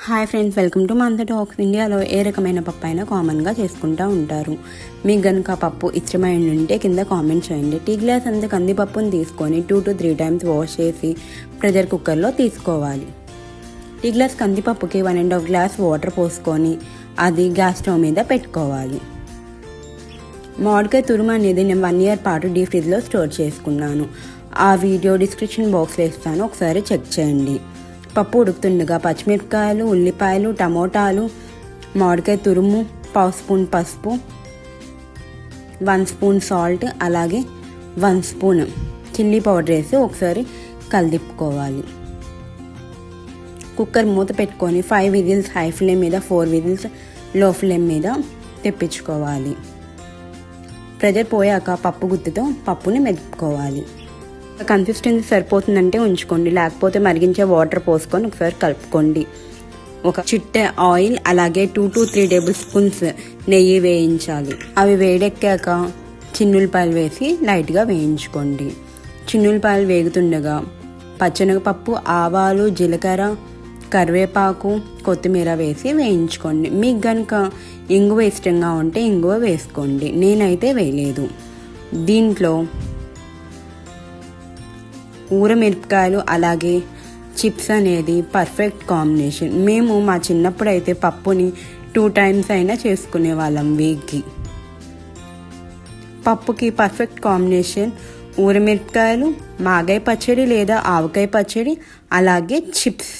Hi friends, welcome to మంత talks. ఇండియాలో ఏ రకమైన పప్పు అయినా కామన్గా చేసుకుంటూ ఉంటారు. మీకు కనుక పప్పు ఇష్టమై ఉంటే కింద కామెంట్ చేయండి. టీ గ్లాస్ అంత కందిపప్పును తీసుకొని 2 to 3 times వాష్ చేసి ప్రెషర్ కుక్కర్లో తీసుకోవాలి. టీ గ్లాస్ కందిపప్పుకి 1.5 glass వాటర్ పోసుకొని అది గ్యాస్ స్టవ్ మీద పెట్టుకోవాలి. మామిడికాయ తురుము అనేది నేను 1 year పాటు డీప్ ఫ్రిడ్జ్లో స్టోర్ చేసుకున్నాను. ఆ వీడియో డిస్క్రిప్షన్ బాక్స్లో ఇస్తాను, ఒకసారి చెక్ చేయండి. పప్పు ఉడుకుతుండగా పచ్చిమిరపకాయలు, ఉల్లిపాయలు, టమోటాలు, మామిడికాయ తురుము, 1 spoon పసుపు, 1 spoon సాల్ట్, అలాగే 1 spoon చిల్లీ పౌడర్ వేసి ఒకసారి కలిదిప్పుకోవాలి. కుక్కర్ మూత పెట్టుకొని 5 whistles హై ఫ్లేమ్ మీద, 4 whistles లో ఫ్లేమ్ మీద తెప్పించుకోవాలి. ప్రెషర్ పోయాక పప్పు గుత్తితో పప్పుని మెదుపుకోవాలి. కన్సిస్టెన్సీ సరిపోతుందంటే ఉంచుకోండి, లేకపోతే మరిగించే వాటర్ పోసుకొని ఒకసారి కలుపుకోండి. ఒక చిట్టె ఆయిల్, అలాగే 2 to 3 tablespoons నెయ్యి వేయించాలి. అవి వేడెక్కాక చిన్నులపాయలు వేసి లైట్గా వేయించుకోండి. చిన్నులపాయలు వేగుతుండగా పచ్చెనగపప్పు, ఆవాలు, జీలకర్ర, కరివేపాకు, కొత్తిమీర వేసి వేయించుకోండి. మీకు కనుక ఇంగువ ఇష్టంగా ఉంటే ఇంగువ వేసుకోండి, నేనైతే వేయలేదు. దీంట్లో ఊరమిరపకాయలు అలాగే చిప్స్ అనేది పర్ఫెక్ట్ కాంబినేషన్. మేము మా చిన్నప్పుడు అయితే పప్పుని 2 times అయినా చేసుకునే వాళ్ళం వీక్కి. పప్పుకి పర్ఫెక్ట్ కాంబినేషన్ ఊరమిరపకాయలు, మాగాయ పచ్చడి లేదా ఆవకాయ పచ్చడి, అలాగే చిప్స్.